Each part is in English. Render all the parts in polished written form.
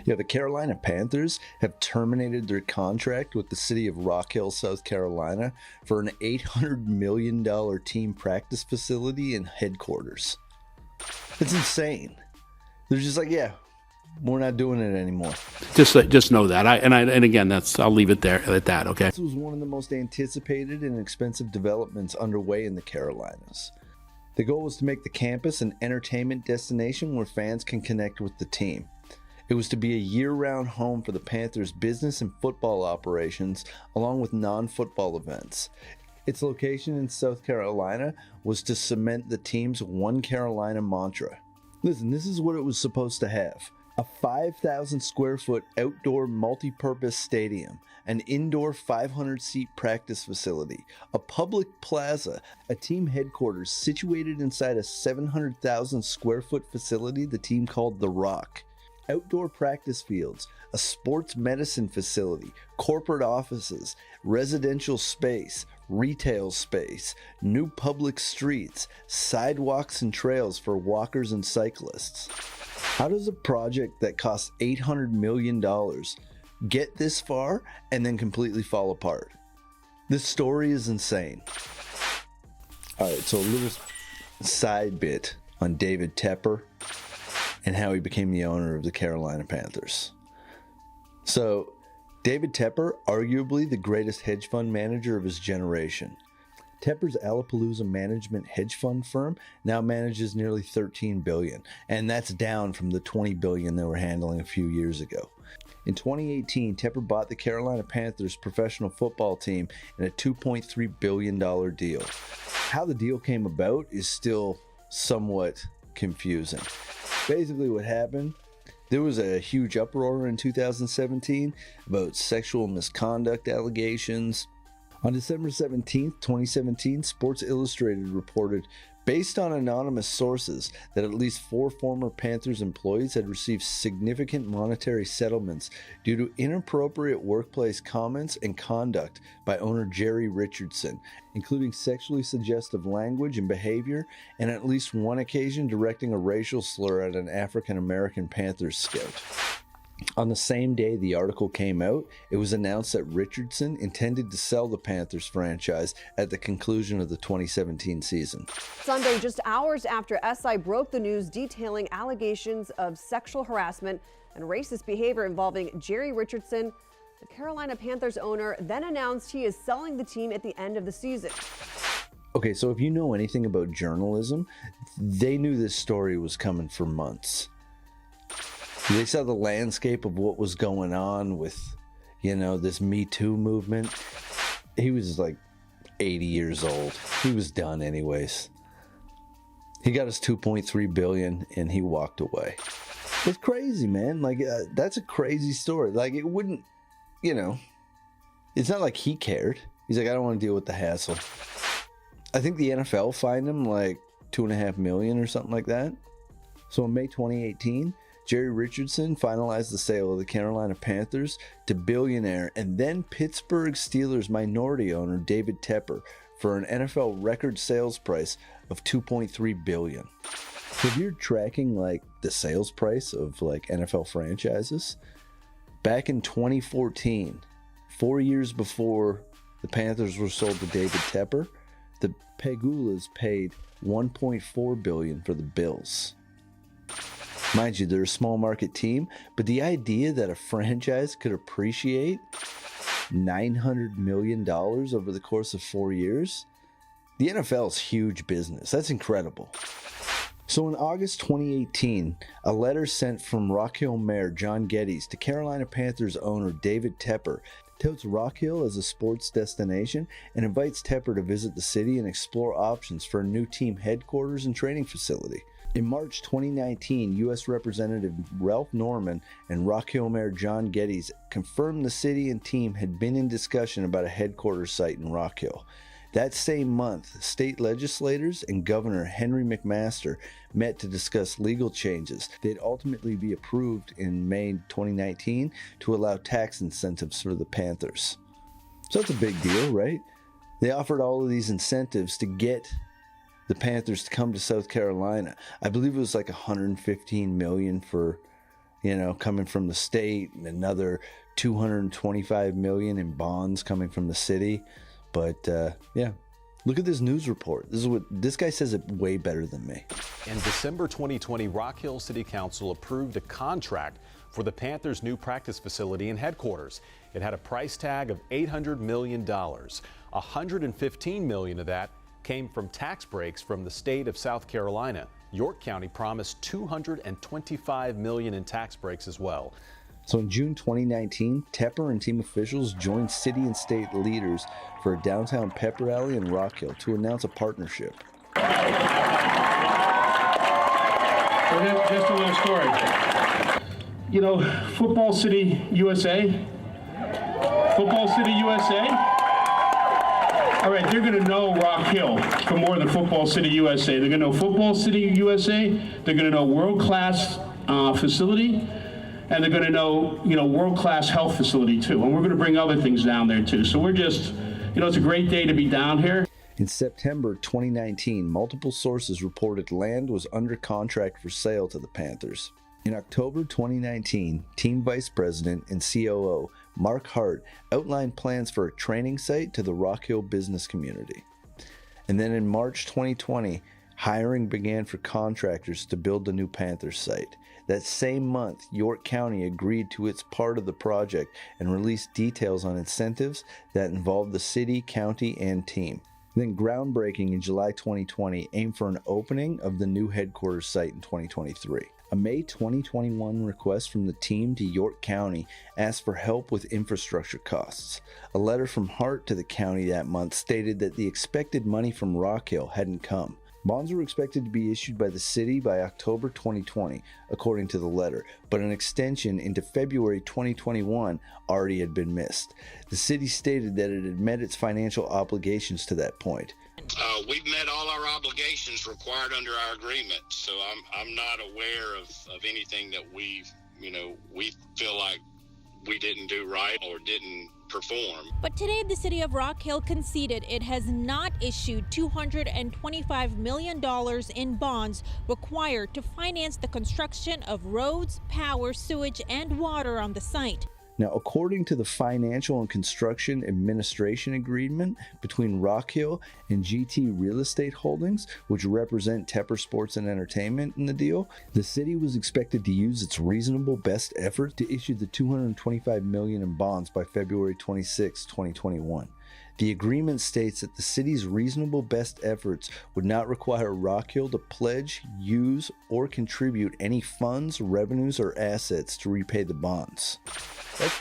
Yeah, the Carolina Panthers have terminated their contract with the city of Rock Hill, South Carolina for an $800 million team practice facility and headquarters. It's insane. They're just like, yeah, we're not doing it anymore. Just know that. And again, I'll leave it there at that. Okay. This was one of the most anticipated and expensive developments underway in the Carolinas. The goal was to make the campus an entertainment destination where fans can connect with the team. It was to be a year-round home for the Panthers' business and football operations, along with non-football events. Its location in South Carolina was to cement the team's One Carolina mantra. Listen, this is what it was supposed to have. A 5,000 square foot outdoor multi-purpose stadium, an indoor 500-seat practice facility, a public plaza, a team headquarters situated inside a 700,000 square foot facility the team called The Rock, outdoor practice fields, a sports medicine facility, corporate offices, residential space, retail space, new public streets, sidewalks and trails for walkers and cyclists. How does a project that costs $800 million get this far and then completely fall apart? This story is insane. All right, so a little side bit on David Tepper and how he became the owner of the Carolina Panthers. So, David Tepper, arguably the greatest hedge fund manager of his generation. Tepper's Alapalooza management hedge fund firm now manages nearly $13 billion, and that's down from the $20 billion they were handling a few years ago. In 2018, Tepper bought the Carolina Panthers professional football team in a $2.3 billion deal. How the deal came about is still somewhat confusing. Basically what happened, there was a huge uproar in 2017 about sexual misconduct allegations. On December 17, 2017, Sports Illustrated reported, based on anonymous sources, that at least 4 former Panthers employees had received significant monetary settlements due to inappropriate workplace comments and conduct by owner Jerry Richardson, including sexually suggestive language and behavior, and at least one occasion directing a racial slur at an African American Panthers scout. On the same day the article came out, it was announced that Richardson intended to sell the Panthers franchise at the conclusion of the 2017 season. Sunday, just hours after SI broke the news detailing allegations of sexual harassment and racist behavior involving Jerry Richardson, the Carolina Panthers owner then announced he is selling the team at the end of the season. Okay, so if you know anything about journalism, they knew this story was coming for months. They saw the landscape of what was going on with, this Me Too movement. He was like 80 years old. He was done anyways. He got his $2.3 billion and he walked away. It's crazy, man. That's a crazy story. It wouldn't, it's not like he cared. He's like, I don't want to deal with the hassle. I think the NFL fined him like $2.5 million or something like that. So in May 2018, Jerry Richardson finalized the sale of the Carolina Panthers to billionaire and then Pittsburgh Steelers minority owner David Tepper for an NFL record sales price of $2.3 billion. So if you're tracking the sales price of NFL franchises, back in 2014, 4 years before the Panthers were sold to David Tepper, the Pegulas paid $1.4 billion for the Bills. Mind you, they're a small market team, but the idea that a franchise could appreciate $900 million over the course of 4 years, the NFL is huge business. That's incredible. So in August 2018, a letter sent from Rock Hill Mayor John Geddes to Carolina Panthers owner David Tepper touts Rock Hill as a sports destination and invites Tepper to visit the city and explore options for a new team headquarters and training facility. In March 2019, U.S. Representative Ralph Norman and Rock Hill Mayor John Geddes confirmed the city and team had been in discussion about a headquarters site in Rock Hill. That same month, state legislators and Governor Henry McMaster met to discuss legal changes. They'd ultimately be approved in May 2019 to allow tax incentives for the Panthers. So that's a big deal, right? They offered all of these incentives to get the Panthers to come to South Carolina. I believe it was like $115 million for, coming from the state, and another $225 million in bonds coming from the city. But yeah, look at this news report. This is what this guy says it way better than me. In December 2020, Rock Hill City Council approved a contract for the Panthers' new practice facility and headquarters. It had a price tag of $800 million. $115 million of that came from tax breaks from the state of South Carolina. York County promised $225 million in tax breaks as well. So in June 2019, Tepper and team officials joined city and state leaders for a downtown pep rally in Rock Hill to announce a partnership. Just a little story. Football City, USA. Football City, USA. All right, they're going to know Rock Hill for more than Football City, USA. They're going to know Football City, USA. They're going to know world-class facility. And they're going to know, world-class health facility, too. And we're going to bring other things down there, too. So we're just, it's a great day to be down here. In September 2019, multiple sources reported land was under contract for sale to the Panthers. In October 2019, Team Vice President and COO Mark Hart outlined plans for a training site to the Rock Hill business community. And then in March 2020, hiring began for contractors to build the new Panthers site. That same month, York County agreed to its part of the project and released details on incentives that involved the city, county, and team. Then groundbreaking in July 2020 aimed for an opening of the new headquarters site in 2023. A May 2021 request from the team to York County asked for help with infrastructure costs. A letter from Hart to the county that month stated that the expected money from Rock Hill hadn't come. Bonds were expected to be issued by the city by October 2020, according to the letter, but an extension into February 2021 already had been missed. The city stated that it had met its financial obligations to that point. We've met all our obligations required under our agreement, so I'm not aware of anything that we feel like we didn't do right or didn't perform. But today, the city of Rock Hill conceded it has not issued $225 million in bonds required to finance the construction of roads, power, sewage, and water on the site. Now, according to the Financial and Construction Administration Agreement between Rock Hill and GT Real Estate Holdings, which represent Tepper Sports and Entertainment in the deal, the city was expected to use its reasonable best effort to issue the $225 million in bonds by February 26, 2021. The agreement states that the city's reasonable best efforts would not require Rock Hill to pledge, use, or contribute any funds, revenues, or assets to repay the bonds.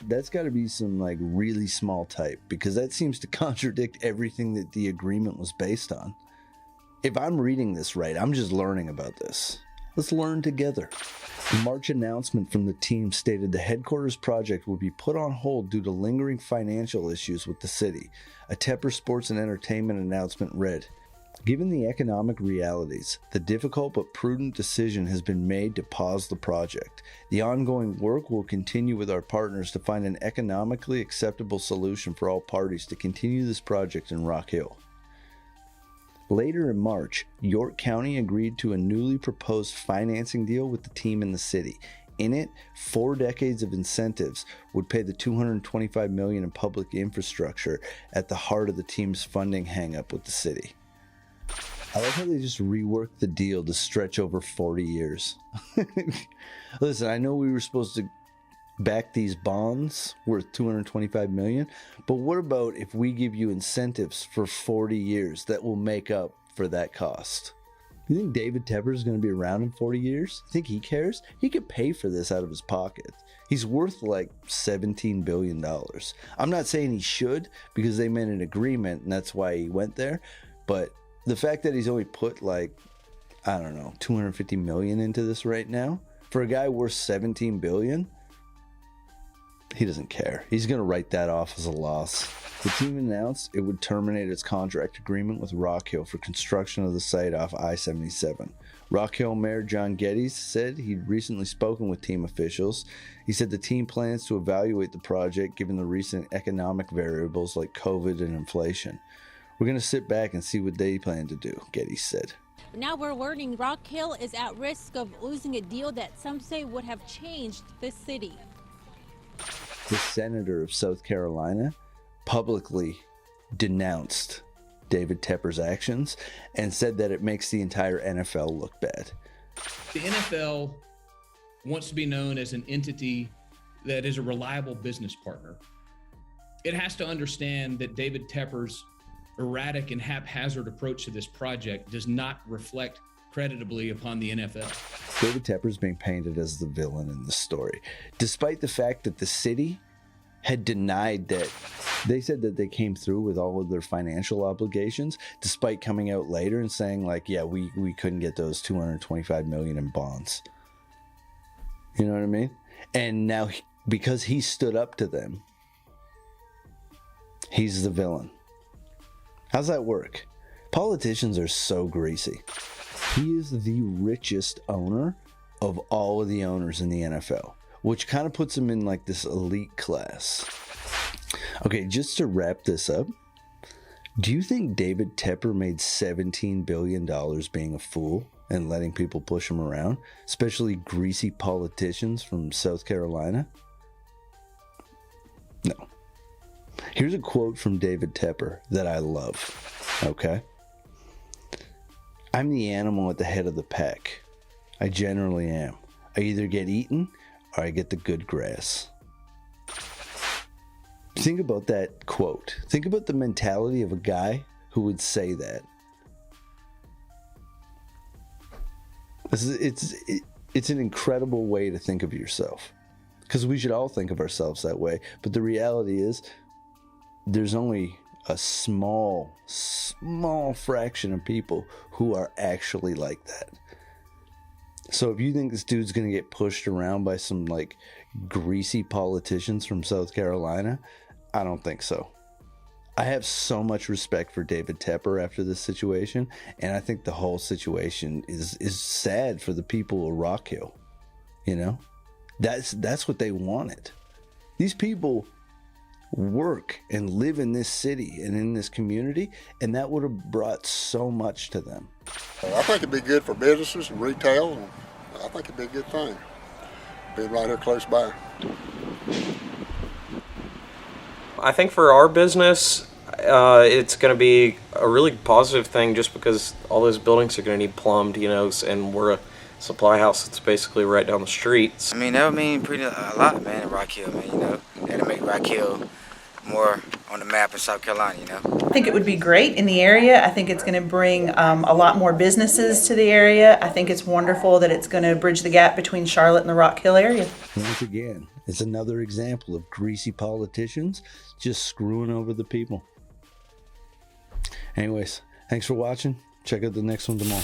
That's got to be some really small type, because that seems to contradict everything that the agreement was based on. If I'm reading this right, I'm just learning about this. Let's learn together. The March announcement from the team stated the headquarters project would be put on hold due to lingering financial issues with the city. A Tepper Sports and Entertainment announcement read, "Given the economic realities, the difficult but prudent decision has been made to pause the project. The ongoing work will continue with our partners to find an economically acceptable solution for all parties to continue this project in Rock Hill." Later in March, York County agreed to a newly proposed financing deal with the team in the city. In it, 4 decades of incentives would pay the $225 million in public infrastructure at the heart of the team's funding hang-up with the city. I like how they just reworked the deal to stretch over 40 years. Listen, I know we were supposed to back these bonds worth $225 million, but what about if we give you incentives for 40 years that will make up for that cost? You think David Tepper is going to be around in 40 years? You think he cares? He could pay for this out of his pocket. He's worth $17 billion. I'm not saying he should, because they made an agreement and that's why he went there, but the fact that he's only put $250 million into this right now, for a guy worth $17 billion, he doesn't care. He's going to write that off as a loss. The team announced it would terminate its contract agreement with Rock Hill for construction of the site off I-77. Rock Hill Mayor John Geddes said he'd recently spoken with team officials. He said the team plans to evaluate the project given the recent economic variables like COVID and inflation. "We're going to sit back and see what they plan to do," Geddes said. But now we're learning Rock Hill is at risk of losing a deal that some say would have changed this city. The senator of South Carolina publicly denounced David Tepper's actions and said that it makes the entire NFL look bad. The NFL wants to be known as an entity that is a reliable business partner. It has to understand that David Tepper's erratic and haphazard approach to this project does not reflect creditably upon the NFL. David Tepper is being painted as the villain in the story, despite the fact that the city had denied that. They said that they came through with all of their financial obligations, despite coming out later and saying, like, yeah, we couldn't get those $225 million in bonds. You know what I mean? And now, because he stood up to them, he's the villain. How's that work? Politicians are so greasy. He is the richest owner of all of the owners in the NFL, which kind of puts him in like this elite class. Okay, just to wrap this up, do you think David Tepper made $17 billion being a fool and letting people push him around, especially greasy politicians from South Carolina? No. Here's a quote from David Tepper that I love, okay? I'm the animal at the head of the pack. I generally am. I either get eaten or I get the good grass. Think about that quote. Think about the mentality of a guy who would say that. It's an incredible way to think of yourself, because we should all think of ourselves that way. But the reality is, there's only a small fraction of people who are actually like that. So if you think this dude's going to get pushed around by some like greasy politicians from South Carolina, I don't think so. I have so much respect for David Tepper after this situation, and I think the whole situation is sad for the people of Rock Hill. You know, that's what they wanted. These people work and live in this city and in this community, and that would have brought so much to them. I think it'd be good for businesses and retail, and I think it'd be a good thing. Being right here close by. I think for our business, it's going to be a really positive thing, just because all those buildings are going to need plumbed, you know, and we're a supply house that's basically right down the street. I mean, that would mean a lot, man, in Rock Hill, man, you know. That'll make Rock Hill more on the map in South Carolina, you know. I think it would be great in the area. I think it's going to bring a lot more businesses to the area. I think it's wonderful that it's going to bridge the gap between Charlotte and the Rock Hill area. Once again, it's another example of greasy politicians just screwing over the people. Anyways, thanks for watching. Check out the next one tomorrow.